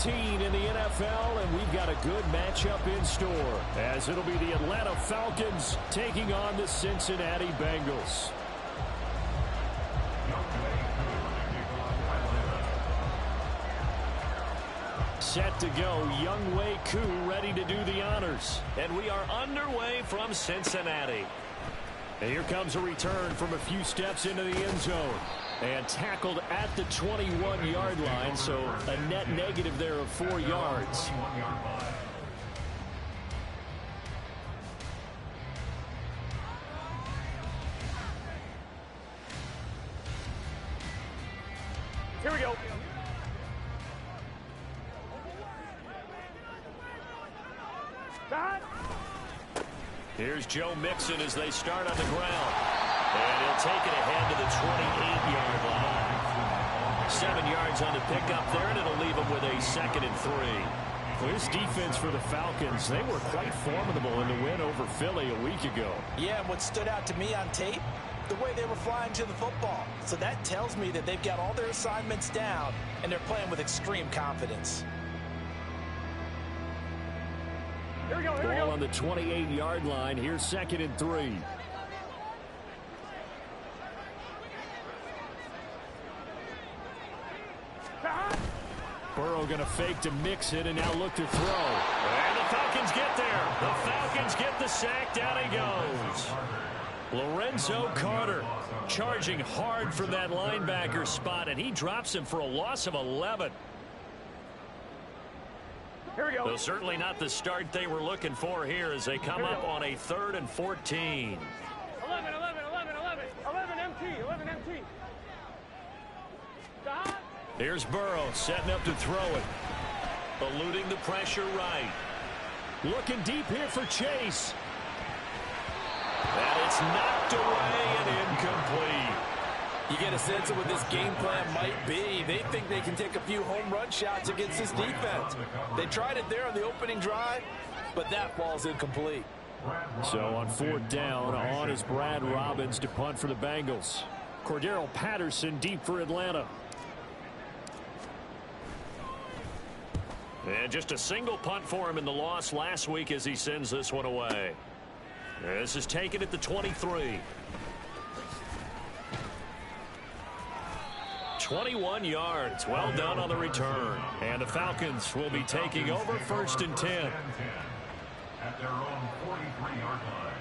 17 in the NFL, and we've got a good matchup in store, as it'll be the Atlanta Falcons taking on the Cincinnati Bengals. Set to go, Younghoe Koo ready to do the honors. And we are underway from Cincinnati. And here comes a return from a few steps into the end zone. And tackled at the 21-yard line, so a net negative there of 4 yards. Here we go. Here's Joe Mixon as they start on the ground. And he'll take it ahead to the 28-yard line. 7 yards on the pickup there, and it'll leave them with a 2nd and 3. Well, this defense for the Falcons, they were quite formidable in the win over Philly a week ago. Yeah, and what stood out to me on tape, the way they were flying to the football. So that tells me that they've got all their assignments down, and they're playing with extreme confidence. Here we go, here we Ball go. on the 28-yard line. Here's 2nd and 3. Burrow going to fake to Mixon and now look to throw. And the Falcons get there. The Falcons get the sack. Down he goes. Lorenzo Carter charging hard from that linebacker spot, and he drops him for a loss of 11. Here we go. Well, certainly not the start they were looking for here as they come up on a 3rd and 14. 11, 11 MT, 11 MT. Stop. Here's Burrow setting up to throw it. Eluding the pressure right. Looking deep here for Chase. And it's knocked away and incomplete. You get a sense of what this game plan might be. They think they can take a few home run shots against this defense. They tried it there on the opening drive, but that ball's incomplete. So on 4th down, on is Brad Robbins to punt for the Bengals. Cordero Patterson deep for Atlanta. And just a single punt for him in the loss last week as he sends this one away. This is taken at the 23. 21 yards. Well done on the return. And the Falcons will be taking over 1st and 10. At their own 43-yard line.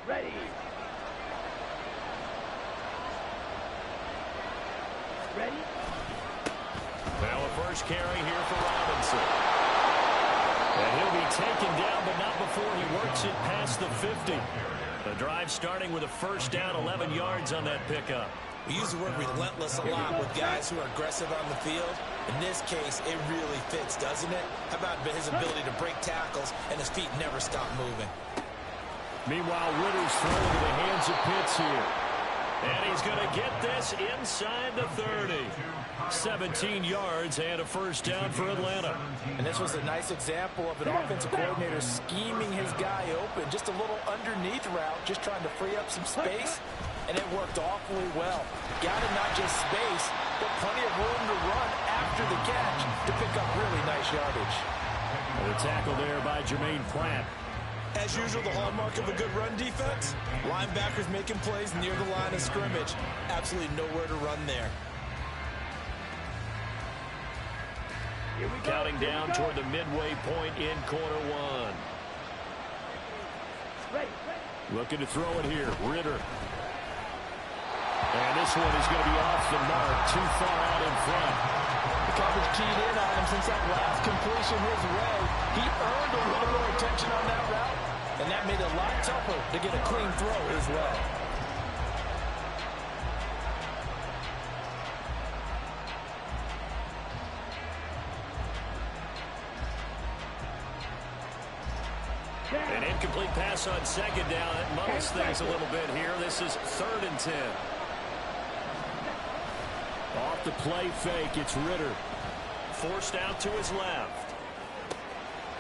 Ready. Ready. Now a first carry here for Robinson. And he'll be taken down, but not before he works it past the 50. The drive starting with a 1st down, 11 yards on that pickup. We use the word relentless a lot with guys who are aggressive on the field. In this case, it really fits, doesn't it? How about his ability to break tackles and his feet never stop moving? Meanwhile, Ritter's thrown into the hands of Pitts here. And he's going to get this inside the 30. 17 yards and a 1st down for Atlanta. And this was a nice example of an offensive coordinator scheming his guy open. Just a little underneath route, just trying to free up some space. And it worked awfully well. Got him not just space, but plenty of room to run after the catch to pick up really nice yardage. And the tackle there by Jermaine Pratt. As usual, the hallmark of a good run defense, linebackers making plays near the line of scrimmage. Absolutely nowhere to run there. Counting down toward the midway point in quarter 1. Looking to throw it here, Ritter. And this one is going to be off the mark, too far out in front. The coverage keyed in on him since that last completion his way. He earned a little more attention on that route, and that made it a lot tougher to get a clean throw his way. An incomplete pass on 2nd down. It muddles things a little bit here. This is 3rd and 10. Off the play fake, it's Ritter. Forced out to his left.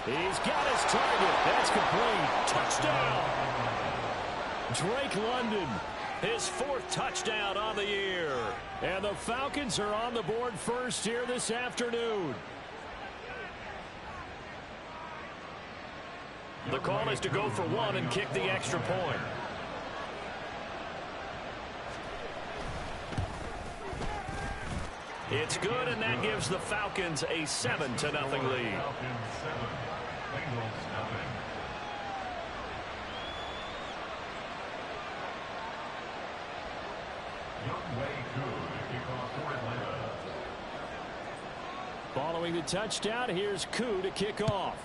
He's got his target, It's complete. Touchdown. Drake London, his 4th touchdown on the year. And the Falcons are on the board first here this afternoon. The call is to go for 1 and kick the extra point. It's good, and that gives the Falcons a 7-0 lead. Following the touchdown, here's Koo to kick off.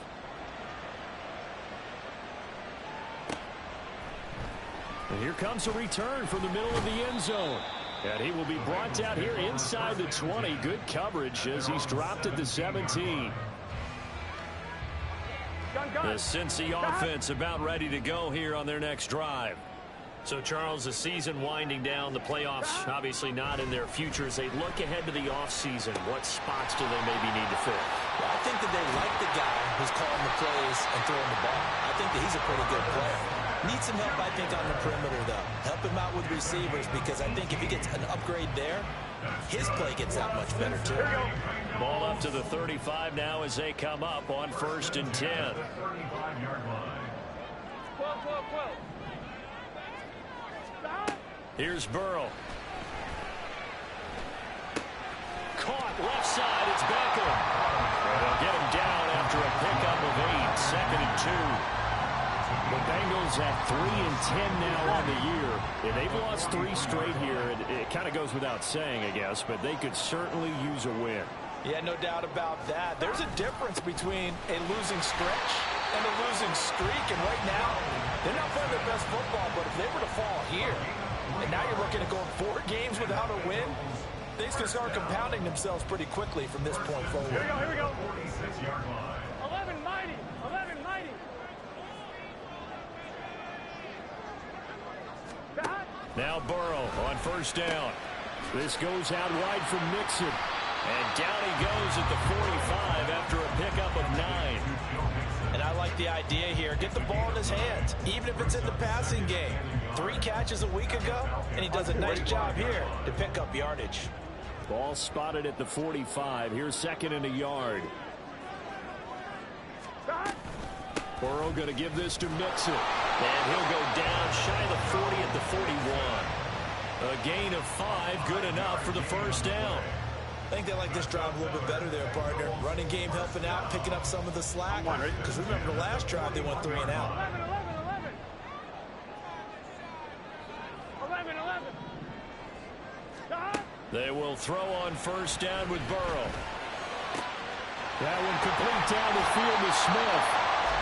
And here comes a return from the middle of the end zone. And he will be brought down here inside the 20. Good coverage as he's dropped at the 17. The Cincy offense about ready to go here on their next drive. So, Charles, the season winding down, the playoffs obviously not in their future. As they look ahead to the offseason, what spots do they maybe need to fill? Well, I think that they like the guy who's calling the plays and throwing the ball. I think that he's a pretty good player. Needs some help, I think, on the perimeter, though. Help him out with receivers, because I think if he gets an upgrade there, his play gets that much better, too. Ball up to the 35 now as they come up on 1st and 10. 12, 12, 12. Here's Burrow. Caught left side. It's Beckham. And they'll get him down after a pickup of 8. 2nd and 2. The Bengals at 3 and 10 now on the year. And they've lost 3 straight here. It kind of goes without saying, I guess, but they could certainly use a win. Yeah, no doubt about that. There's a difference between a losing stretch and a losing streak. And right now, they're not playing their best football, but if they were to fall here, and now you're looking at going 4 games without a win, things can start compounding themselves pretty quickly from this point forward. Here we go, here we go. 11 mighty, 11 mighty. Now Burrow on 1st down. This goes out wide from Mixon. And down he goes at the 45 after a pickup of 9. And I like the idea here. Get the ball in his hands, even if it's in the passing game. 3 catches a week ago, and he does a nice job here to pick up yardage. Ball spotted at the 45. Here's 2nd and a yard. Burrow going to give this to Mixon. And he'll go down shy of the 40 at the 41. A gain of 5, good enough for the 1st down. I think they like this drive a little bit better there, partner. Running game helping out, picking up some of the slack. Because remember, the last drive they went 3 and out. 11, 11, 11. 11, 11. They will throw on 1st down with Burrow. That one complete down the field to Smith.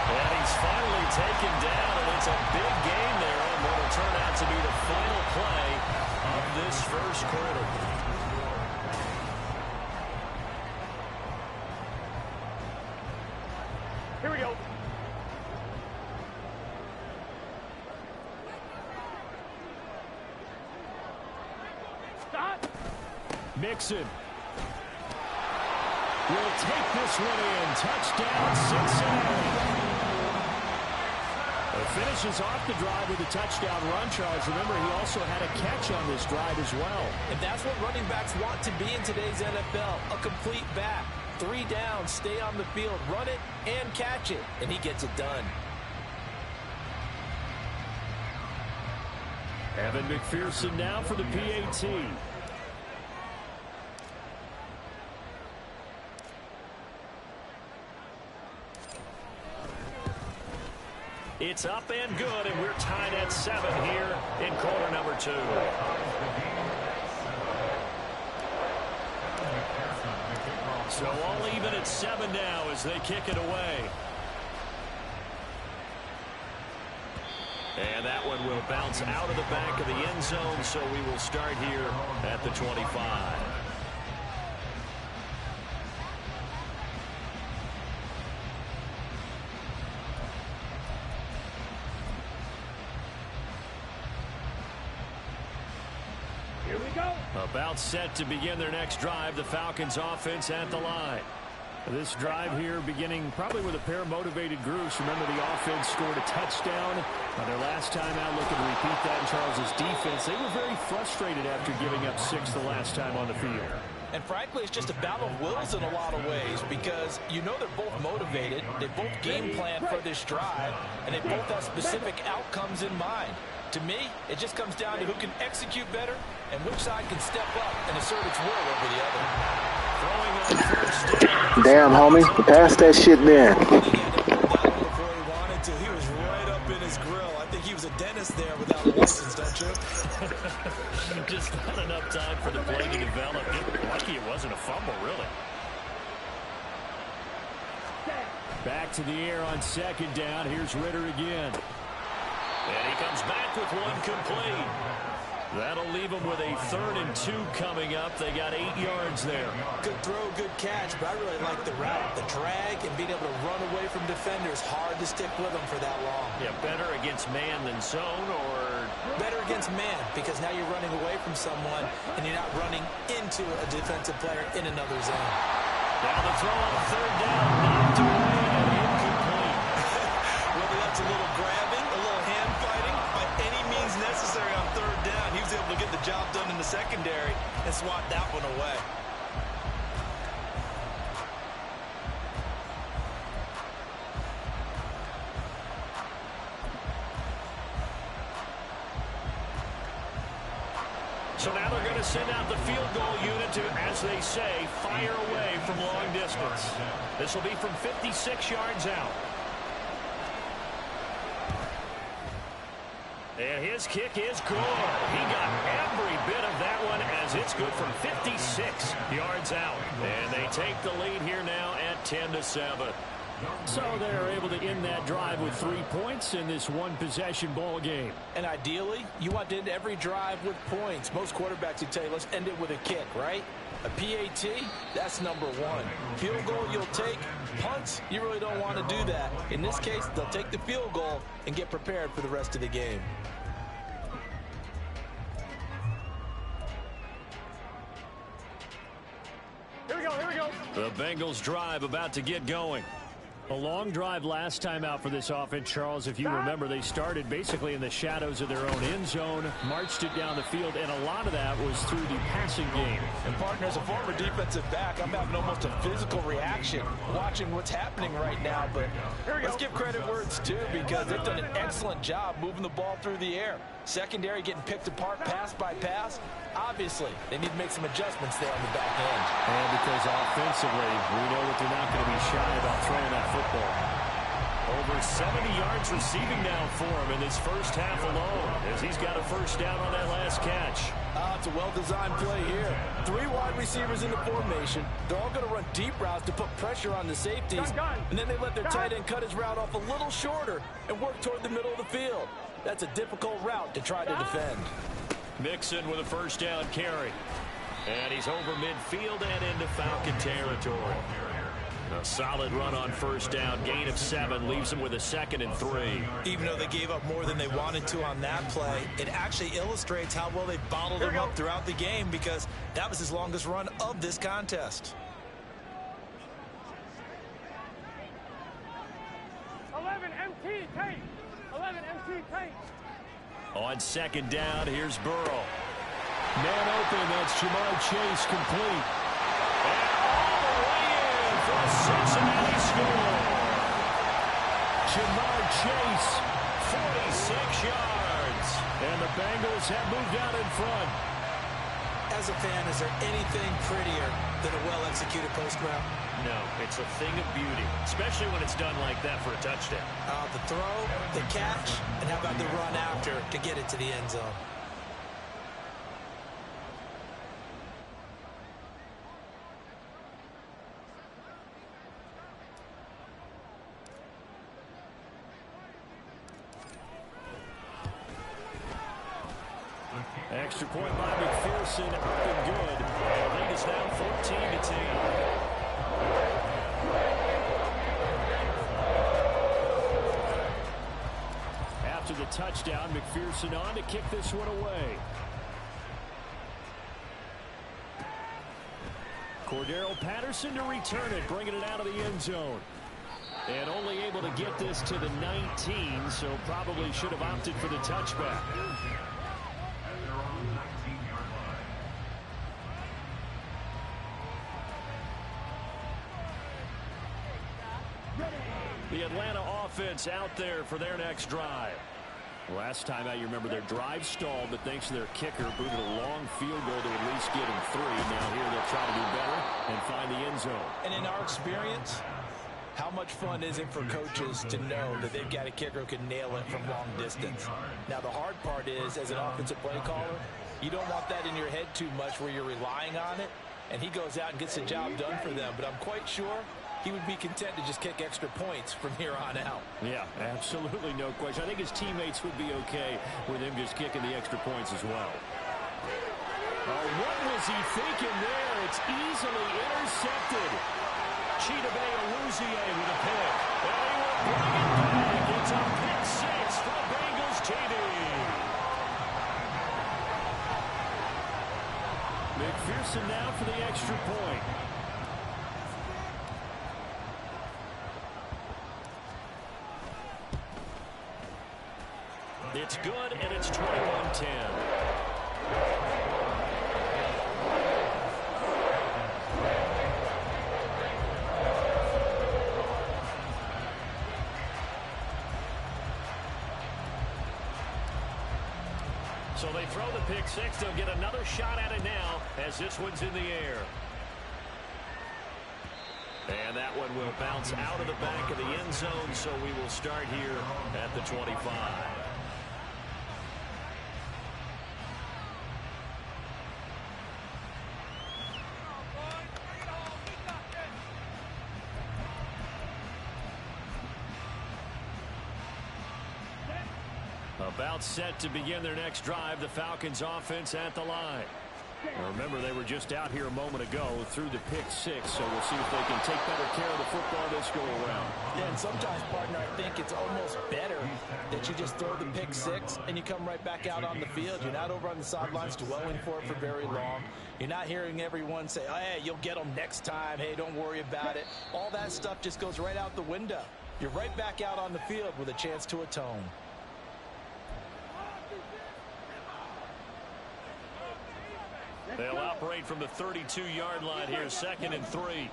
And he's finally taken down, and it's a big gain there on what will turn out to be the final play of this 1st quarter. Here we go. Stop. Mixon will take this one in. Touchdown, Cincinnati. Finishes off the drive with a touchdown run, Charles. Remember, he also had a catch on this drive as well. And that's what running backs want to be in today's NFL, a complete back. 3 down, stay on the field, run it, and catch it. And he gets it done. Evan McPherson now for the PAT. It's up and good, and we're tied at 7 here in quarter number 2. So all even at 7 now as they kick it away. And that one will bounce out of the back of the end zone, so we will start here at the 25. Here we go. About set to begin their next drive, the Falcons offense at the line. This drive here beginning probably with a pair of motivated groups. Remember, the offense scored a touchdown on their last time out, looking to repeat that in Charles's defense. They were very frustrated after giving up 6 the last time on the field. And frankly, it's just a battle of wills in a lot of ways, because you know they're both motivated, they both game plan for this drive, and they both have specific outcomes in mind. To me, it just comes down to who can execute better and which side can step up and assert its will over the other. Damn, homie, pass that shit then. Before he wanted to, he was right up in his grill. I think he was a dentist there without a license, don't you? Just not enough time for the play to develop. Lucky it wasn't a fumble, really. Back to the air on second down. Here's Ritter again. And he comes back with one complete. That'll leave him with a 3rd and 2 coming up. They got 8 yards there. Good throw, good catch, but I really like the route. The drag and being able to run away from defenders. Hard to stick with them for that long. Yeah, better against man than zone, or better against man, because now you're running away from someone and you're not running into a defensive player in another zone. Down the throw on 3rd down, knocked away and incomplete. Whether that's a little grabbing, a little hand fighting, by any means necessary on 3rd down, he was able to get the job done in the secondary and swat that one away. So now they're going to send out the field goal unit to, as they say, fire away from long distance. This will be from 56 yards out. And his kick is good. He got every bit of that one, as it's good from 56 yards out. And they take the lead here now at 10-7. So they're able to end that drive with 3 points in this one-possession ball game. And ideally, you want to end every drive with points. Most quarterbacks would tell you, let's end it with a kick, right? A PAT, that's number 1. Field goal you'll take. Punts, you really don't want to do that. In this case, they'll take the field goal and get prepared for the rest of the game. Here we go, here we go. The Bengals drive about to get going. A long drive last time out for this offense, Charles. If you remember, they started basically in the shadows of their own end zone, marched it down the field, and a lot of that was through the passing game. And, partner, as a former defensive back, I'm having almost a physical reaction watching what's happening right now. But let's give credit where it's due, because they've done an excellent job moving the ball through the air. Secondary getting picked apart pass by pass. Obviously, they need to make some adjustments there on the back end. And because offensively, we know that they're not going to be shy about throwing that football. Over 70 yards receiving now for him in this first half alone, as he's got a first down on that last catch. It's a well-designed play here. 3 wide receivers in the formation. They're all going to run deep routes to put pressure on the safeties. And then they let their tight end cut his route off a little shorter and work toward the middle of the field. That's a difficult route to try to defend. Mixon with a first down carry. And he's over midfield and into Falcon territory. A solid run on first down. Gain of 7 leaves him with a 2nd and 3. Even though they gave up more than they wanted to on that play, it actually illustrates how well they bottled him up throughout the game, because that was his longest run of this contest. 11 MT tape. 11 MT tape. On second down, here's Burrow. Man open, that's Jamar Chase, complete. And all the way in for a Cincinnati score. Jamar Chase, 46 yards. and the Bengals have moved out in front. As a fan, is there anything prettier than a well-executed post route? No, it's a thing of beauty, especially when it's done like that for a touchdown. The throw, the catch, and how about the run after to get it to the end zone? Extra point by McPherson, up and good. The lead is now 14-10. After the touchdown, McPherson on to kick this one away. Cordero Patterson to return it, bringing it out of the end zone. And only able to get this to the 19, so probably should have opted for the touchback. The Atlanta offense out there for their next drive. Last time out, you remember their drive stalled, but thanks to their kicker, booted a long field goal to at least get him 3. Now here they'll try to do better and find the end zone. And in our experience, how much fun is it for coaches to know that they've got a kicker who can nail it from long distance? Now, the hard part is, as an offensive play caller, you don't want that in your head too much where you're relying on it, and he goes out and gets the job done for them. But I'm quite sure he would be content to just kick extra points from here on out. Yeah, absolutely no question. I think his teammates would be okay with him just kicking the extra points as well. What was he thinking there? It's easily intercepted. Chidobe Awuzie with a pick. And he will bring it back. It's a pick 6 for the Bengals TD. McPherson now for the extra point. It's good, and it's 21-10. So they throw the pick 6. They'll get another shot at it now as this one's in the air. And that one will bounce out of the back of the end zone, so we will start here at the 25. About set to begin their next drive, the Falcons offense at the line. Now remember, they were just out here a moment ago through the pick 6, so we'll see if they can take better care of the football this go around. Yeah, and sometimes, partner, I think it's almost better that you just throw the pick 6 and you come right back out on the field. You're not over on the sidelines dwelling for it for very long. You're not hearing everyone say, oh, hey, you'll get them next time. Hey, don't worry about it. All that stuff just goes right out the window. You're right back out on the field with a chance to atone. They'll operate from the 32-yard line here, 2nd and 3.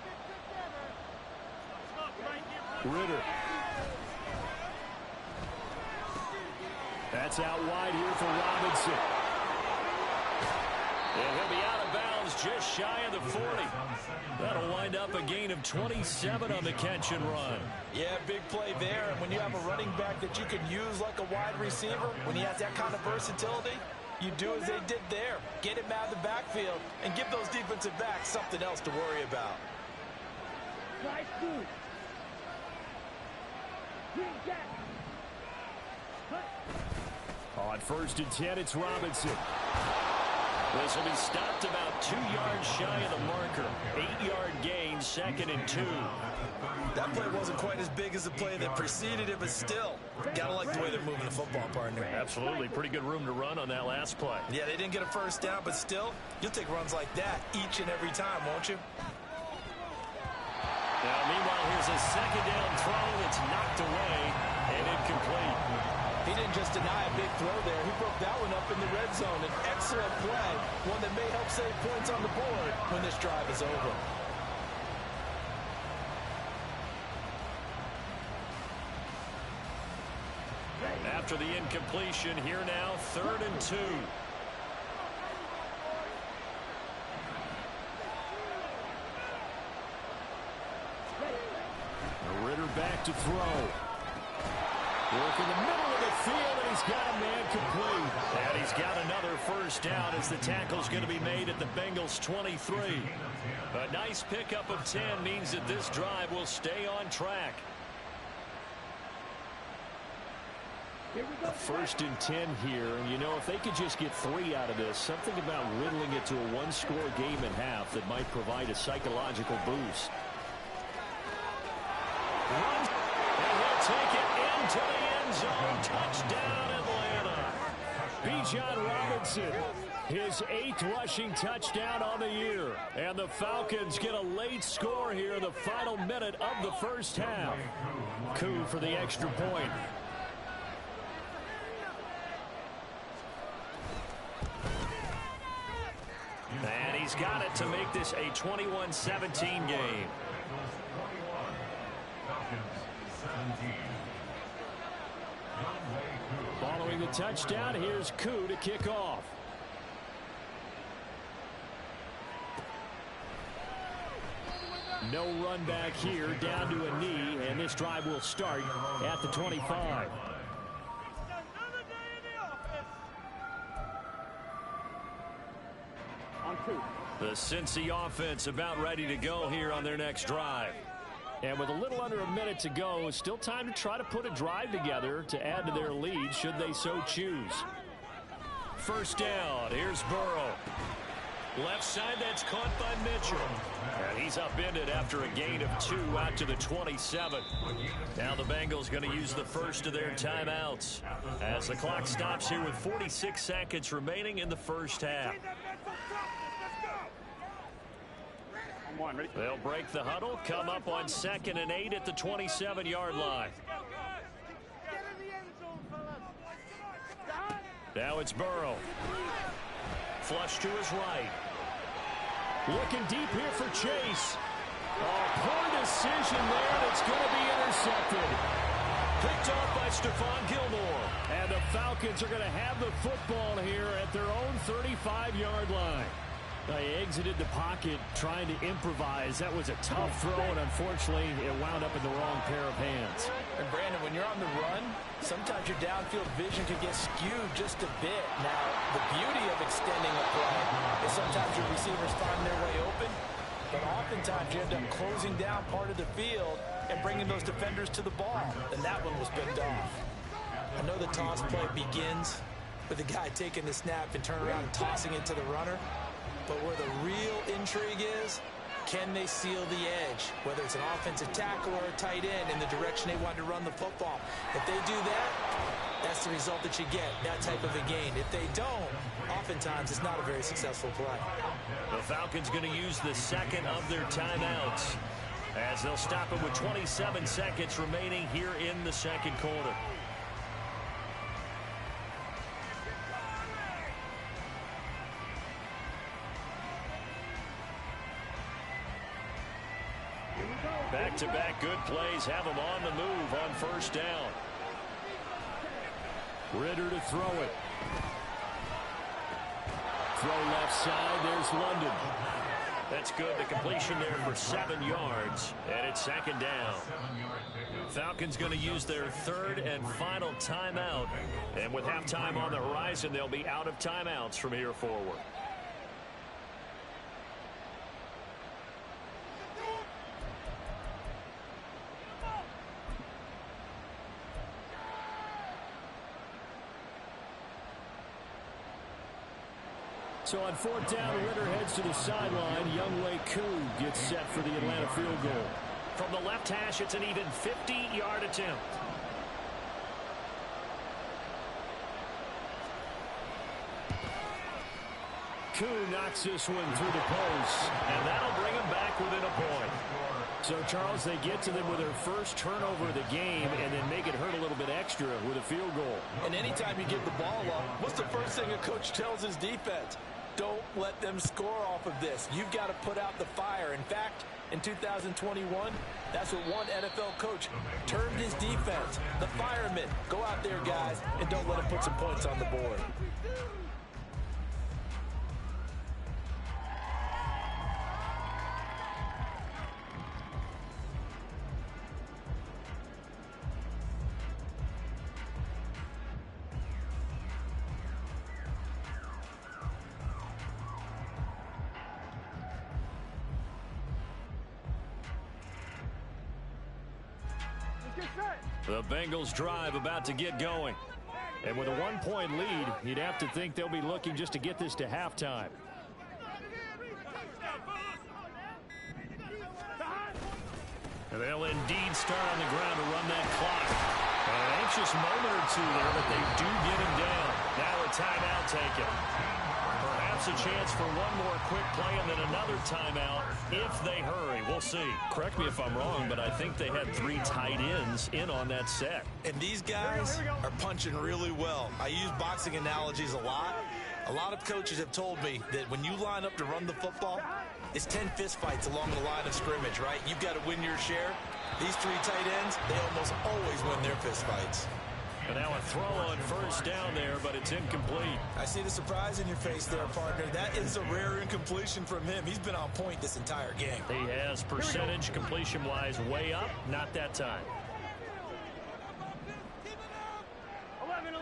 Ritter. That's out wide here for Robinson. And he'll be out of bounds just shy of the 40. That'll wind up a gain of 27 on the catch and run. Yeah, big play there. And when you have a running back that you can use like a wide receiver, when he has that kind of versatility, you do as they did there. Get him out of the backfield and give those defensive backs something else to worry about. On 1st and 10, it's Robinson. This will be stopped about 2 yards shy of the marker. 8-yard gain, 2nd and 2. That play wasn't quite as big as the play that preceded it, but still, gotta like the way they're moving the football, partner. Absolutely. Pretty good room to run on that last play. Yeah, they didn't get a first down, but still, you'll take runs like that each and every time, won't you? Now, meanwhile, here's a 2nd down throw that's knocked away and incomplete. He didn't just deny a big throw there. He broke that one up in the red zone. An excellent play, one that may help save points on the board when this drive is over. After the incompletion, here now, 3rd and 2. Ritter back to throw. Work in the middle of the field, and he's got a man complete. And he's got another first down as the tackle's going to be made at the Bengals' 23. A nice pickup of 10 means that this drive will stay on track. A 1st and 10 here, and you know, if they could just get 3 out of this, something about whittling it to a 1-score game at half that might provide a psychological boost. Runs, and he'll take it into the end zone. Touchdown, Atlanta. Bijan Robinson His 8th rushing touchdown on the year. And the Falcons get a late score here in the final minute of the first half. Koo for the extra point. And he's got it to make this a 21-17 game. Following the touchdown, here's Koo to kick off. No run back here, down to a knee, and this drive will start at the 25. The Cincy offense about ready to go here on their next drive. And with a little under a minute to go, still time to try to put a drive together to add to their lead should they so choose. First down, here's Burrow. Left side, that's caught by Mitchell. And he's upended after a gain of 2 out to the 27. Now the Bengals going to use the first of their timeouts as the clock stops here with 46 seconds remaining in the first half. They'll break the huddle, come up on 2nd and 8 at the 27-yard line. Now it's Burrow. Flush to his right. Looking deep here for Chase. Oh, poor decision there, and it's going to be intercepted. Picked off by Stephon Gilmore. And the Falcons are going to have the football here at their own 35-yard line. They exited the pocket trying to improvise. That was a tough throw, and unfortunately, it wound up in the wrong pair of hands. And Brandon, when you're on the run, sometimes your downfield vision can get skewed just a bit. Now, the beauty of extending a play is sometimes your receivers find their way open, but oftentimes you end up closing down part of the field and bringing those defenders to the ball, and that one was picked off. I know the toss play begins with the guy taking the snap and turning around and tossing it to the runner. But where the real intrigue is, can they seal the edge? Whether it's an offensive tackle or a tight end in the direction they want to run the football. If they do that, that's the result that you get, that type of a gain. If they don't, oftentimes it's not a very successful play. The Falcons going to use the second of their timeouts as they'll stop it with 27 seconds remaining here in the second quarter. Back-to-back good plays have them on the move on first down. Ritter to throw it. Throw left side, there's London. That's good. The completion there for 7 yards, and it's second down. Falcons going to use their third and final timeout, and with halftime on the horizon, they'll be out of timeouts from here forward. So on fourth down, Ritter heads to the sideline. Younghoe Koo gets set for the Atlanta field goal. From the left hash, it's an even 50-yard attempt. Koo knocks this one through the post. And that'll bring them back within a point. So, Charles, they get to them with their first turnover of the game and then make it hurt a little bit extra with a field goal. And anytime you give the ball up, what's the first thing a coach tells his defense? Don't let them score off of this. You've got to put out the fire. In fact, in 2021, that's what one NFL coach termed his defense, the firemen. Go out there, guys, and don't let them put some points on the board. The Bengals drive about to get going. And with a 1-point lead, you'd have to think they'll be looking just to get this to halftime. And they'll indeed start on the ground to run that clock. And precious moment or two there, but they do get him down. Now a timeout taken. Perhaps a chance for one more quick play and then another timeout if they hurry. We'll see. Correct me if I'm wrong, but I think they had 3 tight ends in on that set. And these guys are punching really well. I use boxing analogies a lot. A lot of coaches have told me that when you line up to run the football, it's 10 fist fights along the line of scrimmage, right? You've got to win your share. These 3 tight ends, they almost always win their fist fights. And now a throw on first down there, but it's incomplete. I see the surprise in your face there, partner. That is a rare incompletion from him. He's been on point this entire game. He has percentage completion-wise way up. Not that time. 11.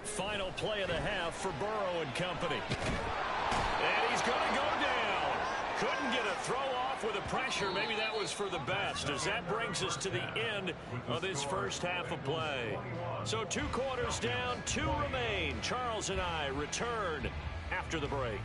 Final play of the half for Burrow and company. And he's going to go down. Couldn't get a throw off with the pressure. Maybe that was for the best, as that brings us to the end of this first half of play. So 2 quarters down, 2 remain. Charles and I return after the break.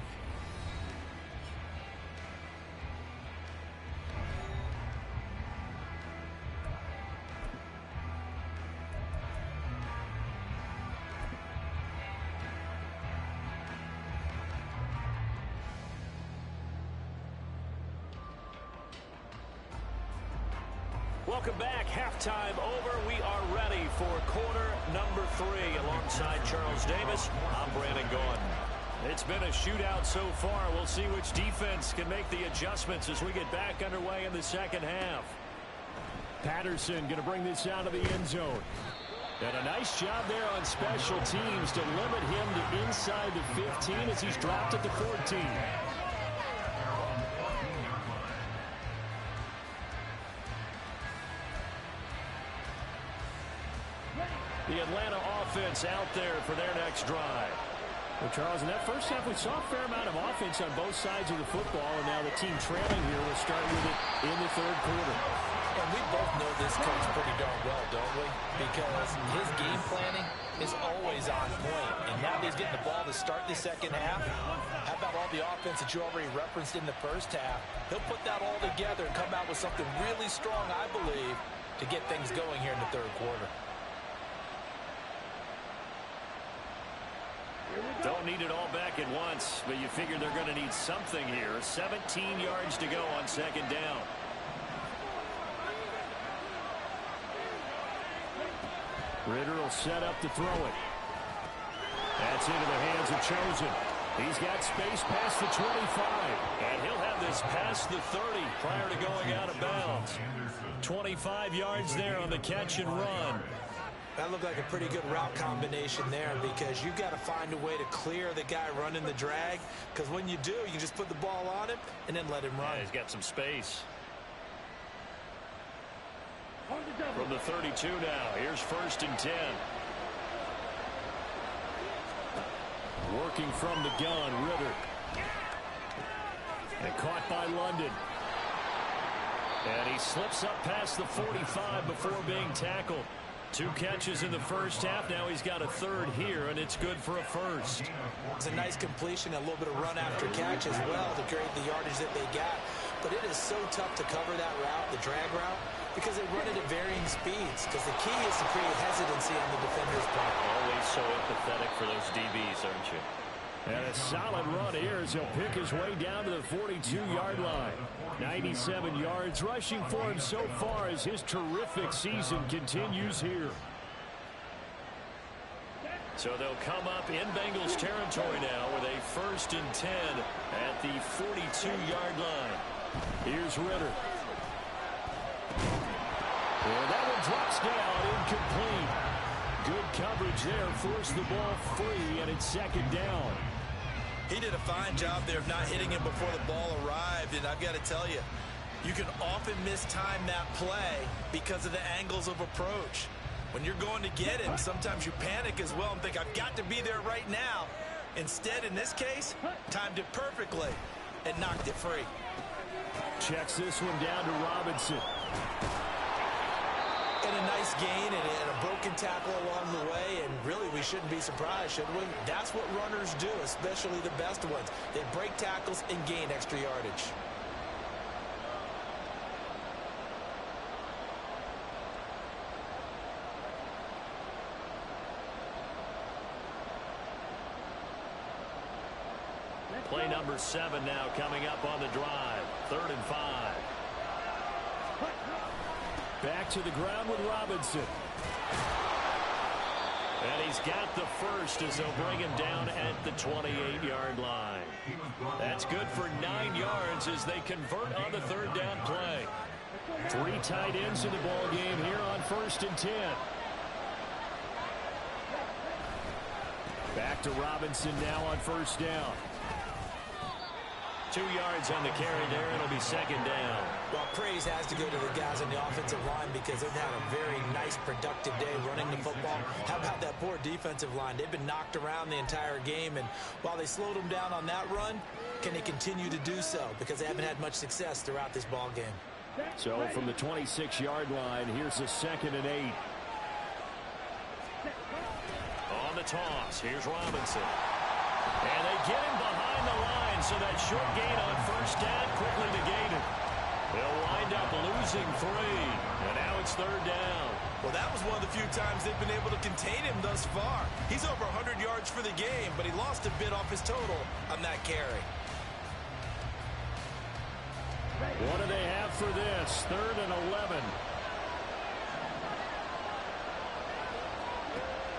Welcome back. Halftime over. We are ready for quarter number 3 alongside Charles Davis. I'm Brandon Gaudin. It's been a shootout so far. We'll see which defense can make the adjustments as we get back underway in the second half. Patterson going to bring this out of the end zone. And a nice job there on special teams to limit him to inside the 15 as he's dropped at the 14. The Atlanta offense out there for their next drive. Well, Charles, in that first half, we saw a fair amount of offense on both sides of the football, and now the team trailing here will start with it in the third quarter. And we both know this coach pretty darn well, don't we? Because his game planning is always on point. And now that he's getting the ball to start the second half, how about all the offense that you already referenced in the first half? He'll put that all together and come out with something really strong, I believe, to get things going here in the third quarter. Don't need it all back at once, but you figure they're going to need something here. 17 yards to go on second down. Ritter will set up to throw it. That's into the hands of Chosen. He's got space past the 25, and he'll have this past the 30 prior to going out of bounds. 25 yards there on the catch and run. That looked like a pretty good route combination there, because you've got to find a way to clear the guy running the drag, because when you do, you just put the ball on him and then let him run. Yeah, he's got some space. From the 32 now, here's 1st and 10. Working from the gun, Ritter. And caught by London. And he slips up past the 45 before being tackled. 2 catches in the first half. Now he's got a third here, and it's good for a first. It's a nice completion, a little bit of run after catch as well to create the yardage that they got. But it is so tough to cover that route, the drag route, because they run it at varying speeds. Because the key is to create hesitancy on the defender's part. Always so empathetic for those DBs, aren't you? And a solid run here as he'll pick his way down to the 42-yard line. 97 yards rushing for him so far as his terrific season continues here. So they'll come up in Bengals territory now with a 1st and 10 at the 42-yard line. Here's Ritter. And that one drops down, incomplete. Good coverage there, forced the ball free, and it's 2nd down. He did a fine job there of not hitting him before the ball arrived, and I've got to tell you, you can often mistime that play because of the angles of approach. When you're going to get him, sometimes you panic as well and think, I've got to be there right now. Instead, in this case, timed it perfectly and knocked it free. Checks this one down to Robinson. And a nice gain and a broken tackle along the way, and really we shouldn't be surprised, should we? That's what runners do, especially the best ones. They break tackles and gain extra yardage. Play number 7 now coming up on the drive. 3rd and 5. Back to the ground with Robinson. And he's got the first as they'll bring him down at the 28-yard line. That's good for 9 yards as they convert on the 3rd down play. 3 tight ends in the ball game here on 1st and 10. Back to Robinson now on 1st down. 2 yards on the carry there. It'll be 2nd down. Well, praise has to go to the guys on the offensive line because they've had a very nice, productive day running the football. How about that poor defensive line? They've been knocked around the entire game, and while they slowed them down on that run, can they continue to do so? Because they haven't had much success throughout this ball game. So from the 26-yard line, here's a 2nd and 8. On the toss, here's Robinson. And they get him behind the line, so that short gain on 1st down quickly negated. They'll wind up losing 3, and now it's 3rd down. Well, that was one of the few times they've been able to contain him thus far. He's over 100 yards for the game, but he lost a bit off his total on that carry. What do they have for this? 3rd and 11.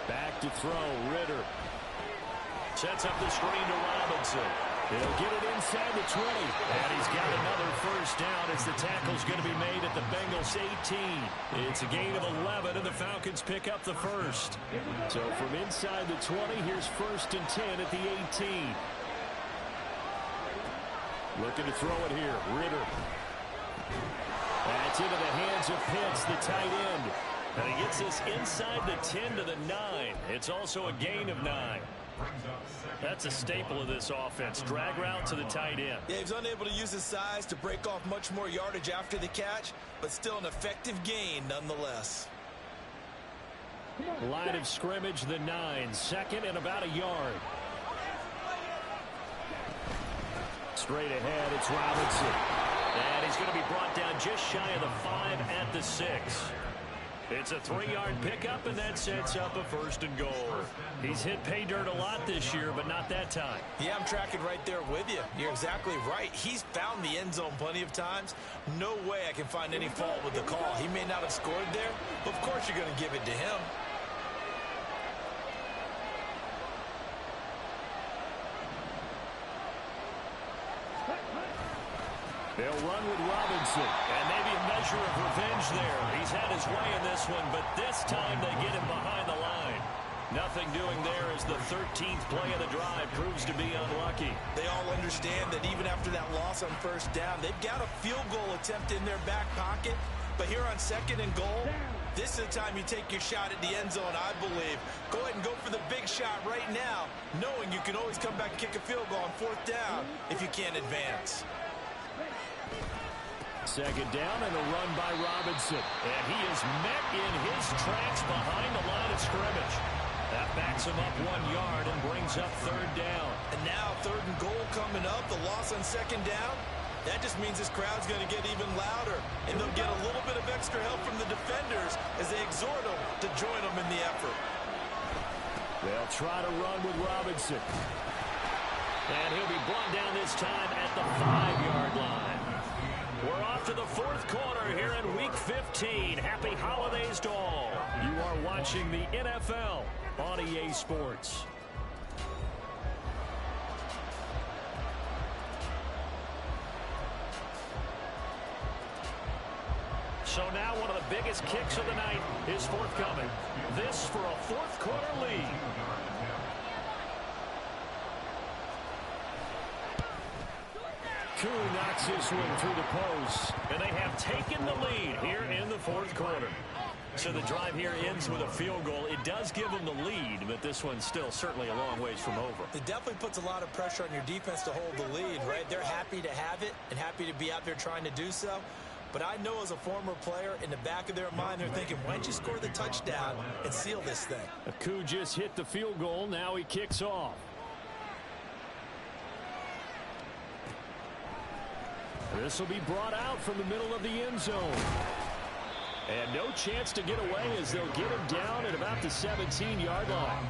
Back to throw, Ritter. Sets up the screen to Robinson. He'll get it inside the 20. And he's got another 1st down as the tackle's going to be made at the Bengals 18. It's a gain of 11, and the Falcons pick up the first. So from inside the 20, here's 1st and 10 at the 18. Looking to throw it here. Ritter. That's into the hands of Pitts, the tight end. And he gets this inside the 10 to the 9. It's also a gain of 9. That's a staple of this offense. Drag route to the tight end. Yeah, he's unable to use his size to break off much more yardage after the catch, but still an effective gain nonetheless. Line of scrimmage, the 9. 2nd and about a yard. Straight ahead, it's Robinson. And he's going to be brought down just shy of the 5 at the 6. It's a 3-yard pickup, and that sets up a 1st and goal. He's hit pay dirt a lot this year, but not that time. Yeah, I'm tracking right there with you. You're exactly right. He's found the end zone plenty of times. No way I can find any fault with the call. He may not have scored there, but of course you're going to give it to him. They'll run with Robinson. And maybe a measure of revenge there. He's had his way in this one, but this time they get him behind the line. Nothing doing there as the 13th play of the drive proves to be unlucky. They all understand that even after that loss on 1st down, they've got a field goal attempt in their back pocket. But here on 2nd and goal, this is the time you take your shot at the end zone, I believe. Go ahead and go for the big shot right now, knowing you can always come back and kick a field goal on 4th down if you can't advance. 2nd down and a run by Robinson. And he is met in his tracks behind the line of scrimmage. That backs him up 1 yard and brings up 3rd down. And now 3rd and goal coming up. The loss on 2nd down. That just means this crowd's going to get even louder. And they'll get a little bit of extra help from the defenders as they exhort them to join them in the effort. They'll try to run with Robinson. And he'll be brought down this time at the 5-yard line. We're off to the 4th quarter here in Week 15. Happy holidays to all. You are watching the NFL on EA Sports. So now one of the biggest kicks of the night is forthcoming. This for a 4th quarter lead. Koo knocks this one through the post. And they have taken the lead here in the 4th quarter. So the drive here ends with a field goal. It does give them the lead, but this one's still certainly a long ways from over. It definitely puts a lot of pressure on your defense to hold the lead, right? They're happy to have it and happy to be out there trying to do so. But I know as a former player, in the back of their mind, they're thinking, why don't you score the touchdown and seal this thing? Koo just hit the field goal. Now he kicks off. This will be brought out from the middle of the end zone. And no chance to get away as they'll get him down at about the 17-yard line.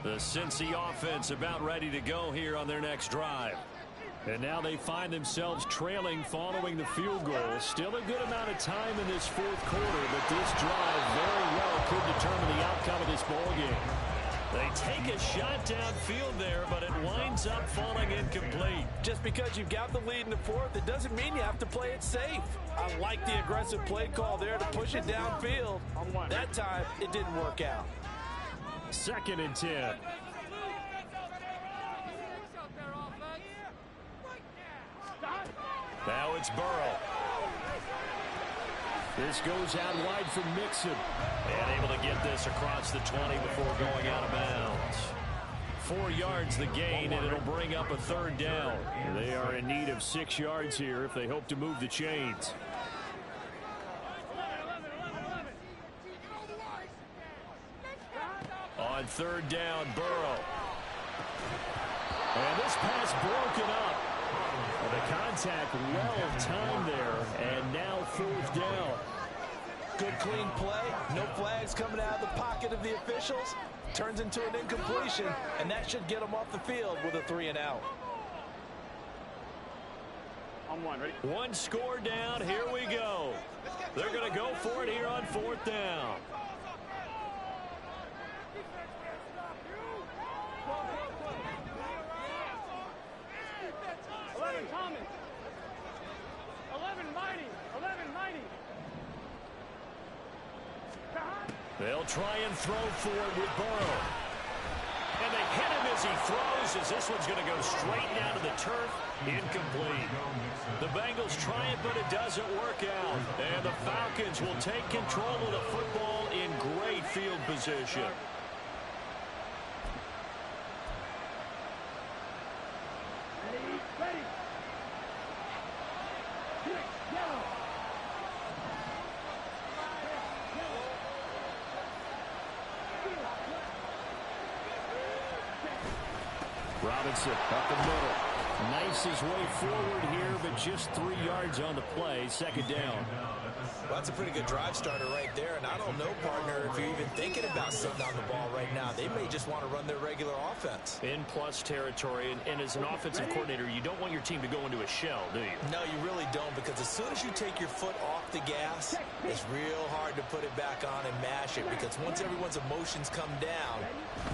The Cincy offense about ready to go here on their next drive. And now they find themselves trailing following the field goal. Still a good amount of time in this fourth quarter, but this drive very well could determine the outcome of this ball game. They take a shot downfield there, but it winds up falling incomplete. Just because you've got the lead in the fourth, it doesn't mean you have to play it safe. I like the aggressive play call there to push it downfield. That time, it didn't work out. 2nd and 10. Now it's Burrow. This goes out wide for Mixon. And able to get this across the 20 before going out of bounds. 4 yards the gain, and it'll bring up a 3rd down. They are in need of 6 yards here if they hope to move the chains. On 3rd down, Burrow. And this pass broken up. The contact well timed there, and now 4th down. Good clean play. No flags coming out of the pocket of the officials. Turns into an incompletion, and that should get them off the field with a 3 and out. On 1, ready? 1 score down. Here we go. They're going to go for it here on 4th down. They'll try and throw for it with Burrow. And they hit him as he throws, as this one's going to go straight down to the turf. Incomplete. The Bengals try it, but it doesn't work out. And the Falcons will take control of the football in great field position. Robinson up the middle. Nice his way forward here, but just 3 yards on the play. 2nd down. Well, that's a pretty good drive starter right there. And I don't know, partner, if you're even thinking about sitting on the ball right now. They may just want to run their regular offense. In plus territory, and as an offensive coordinator, you don't want your team to go into a shell, do you? No, you really don't, because as soon as you take your foot off the gas, it's real hard to put it back on and mash it, because once everyone's emotions come down,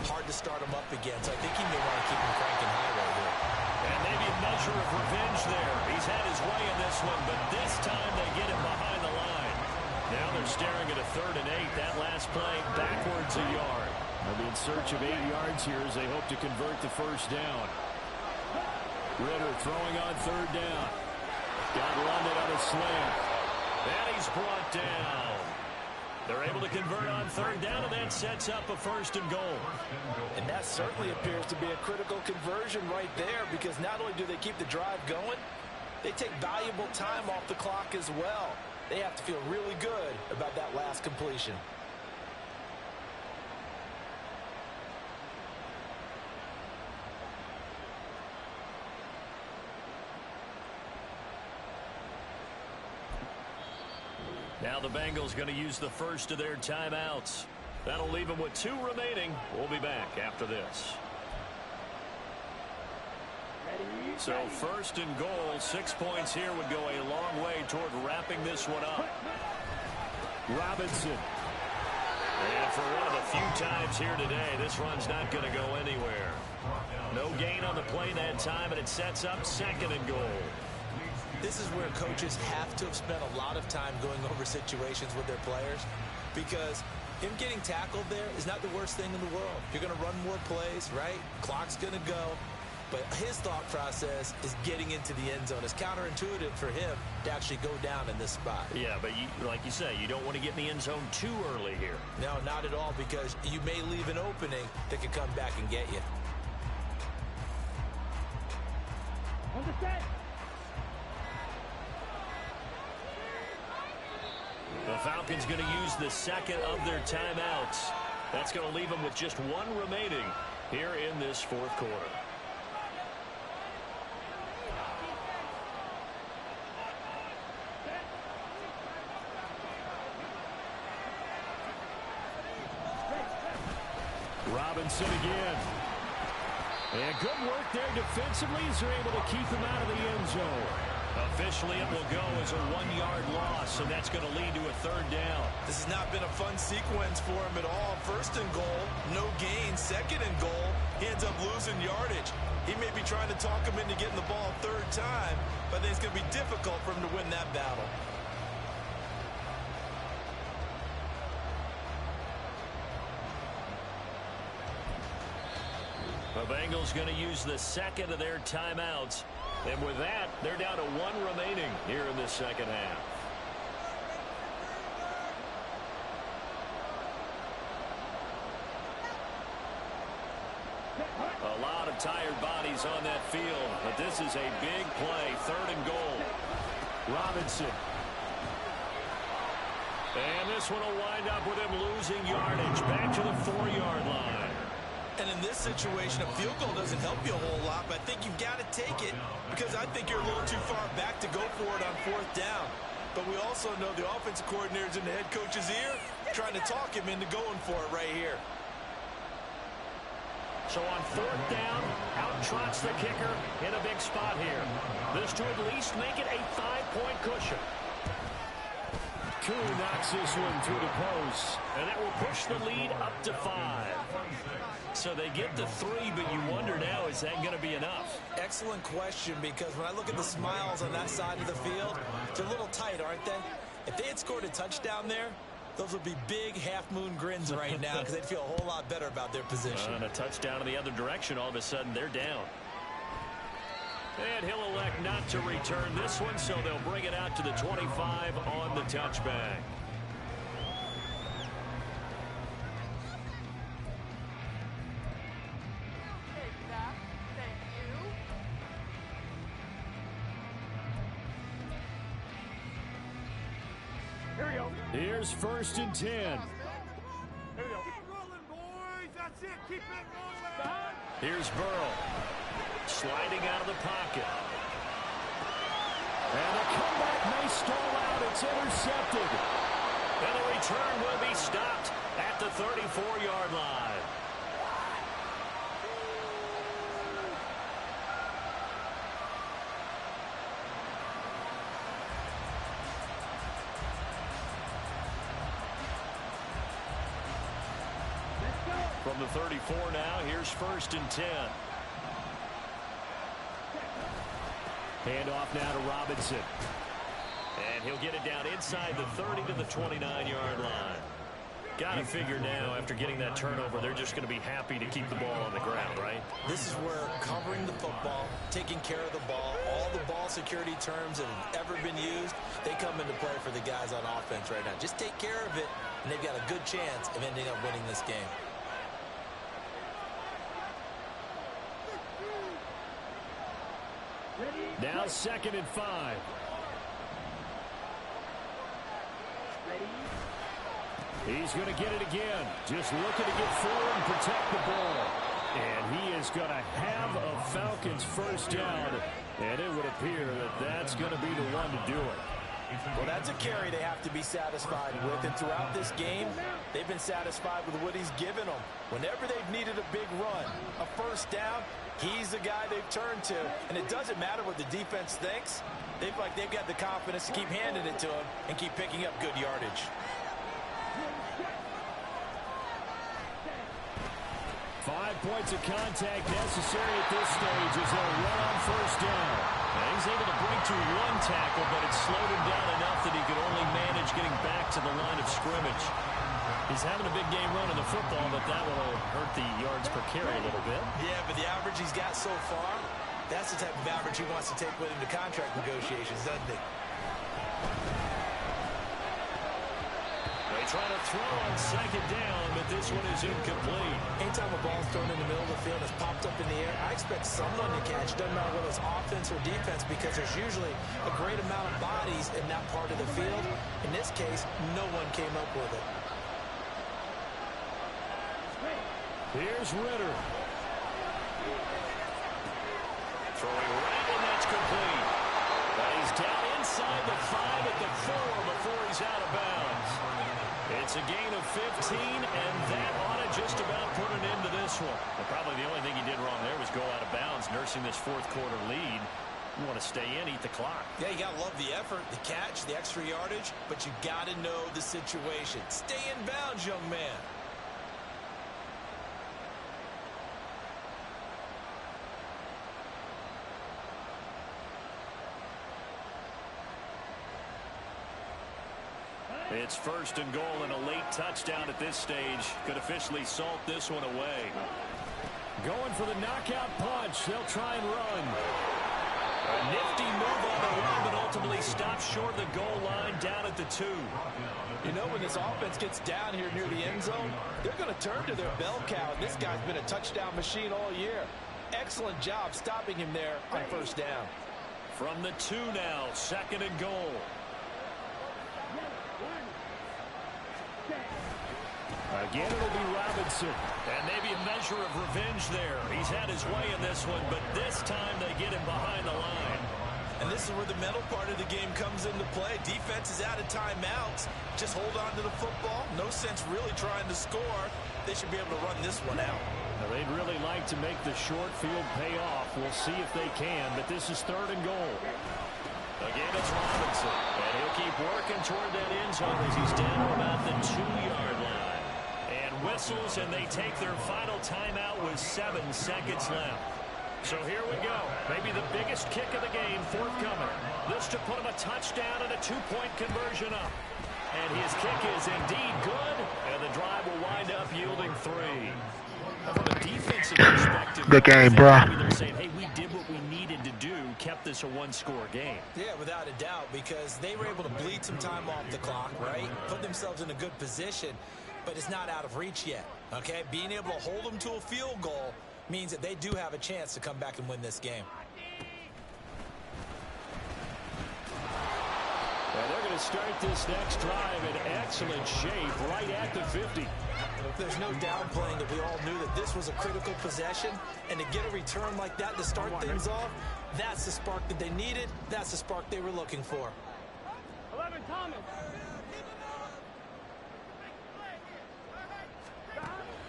hard to start them up again. So I think he may want to keep him cranking high right here. And maybe a measure of revenge there. He's had his way in this one, but this time they get him behind the line. Now they're staring at a 3rd and 8. That last play backwards a yard. They'll be in search of 8 yards here as they hope to convert the 1st down. Ritter throwing on 3rd down. Got London on a slant. And he's brought down. They're able to convert on 3rd down, and that sets up a 1st and goal. And that certainly appears to be a critical conversion right there, because not only do they keep the drive going, they take valuable time off the clock as well. They have to feel really good about that last completion. Now the Bengals going to use the first of their timeouts. That'll leave them with 2 remaining. We'll be back after this. So 1st and goal, 6 points here would go a long way toward wrapping this one up. Robinson. And for one of the few times here today, this run's not going to go anywhere. No gain on the play that time, and it sets up 2nd and goal. This is where coaches have to have spent a lot of time going over situations with their players, because him getting tackled there is not the worst thing in the world. You're going to run more plays, right? Clock's going to go. But his thought process is getting into the end zone. It's counterintuitive for him to actually go down in this spot. Yeah, but like you say, you don't want to get in the end zone too early here. No, not at all, because you may leave an opening that could come back and get you. The Falcons going to use the 2nd of their timeouts. That's going to leave them with just 1 remaining here in this 4th quarter. Robinson again. And good work there defensively as they're able to keep him out of the end zone. Officially, it will go as a 1-yard loss, and that's going to lead to a 3rd down. This has not been a fun sequence for him at all. 1st and goal, no gain. 2nd and goal, he ends up losing yardage. He may be trying to talk him into getting the ball 3rd time, but I think it's going to be difficult for him to win that battle. The Bengals going to use the 2nd of their timeouts. And with that, they're down to 1 remaining here in the 2nd half. A lot of tired bodies on that field, but this is a big play. 3rd and goal. Robinson. And this one will wind up with him losing yardage back to the 4-yard line. And in this situation, a field goal doesn't help you a whole lot, but I think you've got to take it because I think you're a little too far back to go for it on 4th down. But we also know the offensive coordinator's in the head coach's ear trying to talk him into going for it right here. So on 4th down, out trots the kicker in a big spot here. This to at least make it a 5-point cushion. Koo knocks this one through the post. And that will push the lead up to 5. So they get to 3, but you wonder now, is that going to be enough? Excellent question, because when I look at the smiles on that side of the field, they're a little tight, aren't they? If they had scored a touchdown there, those would be big half-moon grins right now because they'd feel a whole lot better about their position. And a touchdown in the other direction, all of a sudden they're down. And he'll elect not to return this one, so they'll bring it out to the 25 on the touchback. Here's 1st and 10. Here we go. Keep rolling, boys. That's it. Keep it rolling. Here's Burrow. Sliding out of the pocket. And the comeback may stall out. It's intercepted. And the return will be stopped at the 34-yard line. From the 34 now, here's 1st and 10. Handoff now to Robinson. And he'll get it down inside the 30 to the 29-yard line. Got to figure now, after getting that turnover, they're just going to be happy to keep the ball on the ground, right? This is where covering the football, taking care of the ball, all the ball security terms that have ever been used, they come into play for the guys on offense right now. Just take care of it, and they've got a good chance of ending up winning this game. Now 2nd and 5. He's going to get it again. Just looking to get forward and protect the ball. And he is going to have a Falcons 1st down. And it would appear that that's going to be the one to do it. Well, that's a carry they have to be satisfied with. And throughout this game, they've been satisfied with what he's given them. Whenever they've needed a big run, a 1st down, he's the guy they've turned to. And it doesn't matter what the defense thinks. They've got the confidence to keep handing it to him and keep picking up good yardage. 5 points of contact necessary at this stage as they'll run on 1st down. And he's able to break to 1 tackle, but it slowed him down enough that he could only manage getting back to the line of scrimmage. He's having a big game running the football, but that will hurt the yards per carry a little bit. Yeah, but the average he's got so far, that's the type of average he wants to take with him to contract negotiations, doesn't he? They try to throw on 2nd down, but this one is incomplete. Anytime a ball's thrown in the middle of the field and it's popped up in the air, I expect someone to catch. Doesn't matter whether it's offense or defense, because there's usually a great amount of bodies in that part of the field. In this case, no one came up with it. Here's Ritter. Throwing right, and that's complete. But he's down inside the 5 at the 4 before he's out of bounds. It's It's a gain of 15, and that ought to just about put an end to this one. Well, probably the only thing he did wrong there was go out of bounds, nursing this fourth quarter lead. You want to stay in, eat the clock. Yeah, you got to love the effort, the catch, the extra yardage, but you got to know the situation. Stay in bounds, young man. It's first and goal and a late touchdown at this stage. Could officially salt this one away. Going for the knockout punch. They'll try and run. A nifty move on the run, but ultimately stopped short of the goal line down at the 2. You know, when this offense gets down here near the end zone, they're going to turn to their bell cow. This guy's been a touchdown machine all year. Excellent job stopping him there on first down. From the 2 now, second and goal. Again, it'll be Robinson. And maybe a measure of revenge there. He's had his way in this one, but this time they get him behind the line. And this is where the mental part of the game comes into play. Defense is out of timeouts. Just hold on to the football. No sense really trying to score. They should be able to run this one out. Now, they'd really like to make the short field pay off. We'll see if they can, but this is third and goal. Again, it's Robinson. And he'll keep working toward that end zone as he's down to about the 2-yard line. And whistles, and they take their final timeout with 7 seconds left. So here we go. Maybe the biggest kick of the game forthcoming. This to put him a touchdown and a 2-point conversion up. And his kick is indeed good, and the drive will wind up yielding 3. From a defensive perspective, good game, bro. They're saying, hey, we did what we needed to do, kept this a 1-score game. Yeah, without a doubt, because they were able to bleed some time off the clock, right? Put themselves in a good position, but it's not out of reach yet, okay? Being able to hold them to a field goal means that they do have a chance to come back and win this game. And they're going to start this next drive in excellent shape right at the 50. There's no downplaying that we all knew that this was a critical possession, and to get a return like that to start things off, that's the spark that they needed. That's the spark they were looking for. 11 Thomas.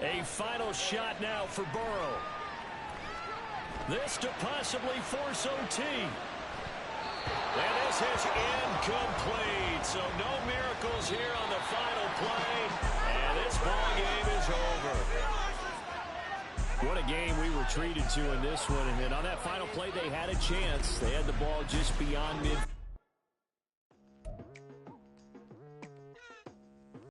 A final shot now for Burrow. This to possibly force OT. And this is incomplete. So no miracles here on the final play. And this ball game is over. What a game we were treated to in this one. And then on that final play, they had a chance. They had the ball just beyond mid.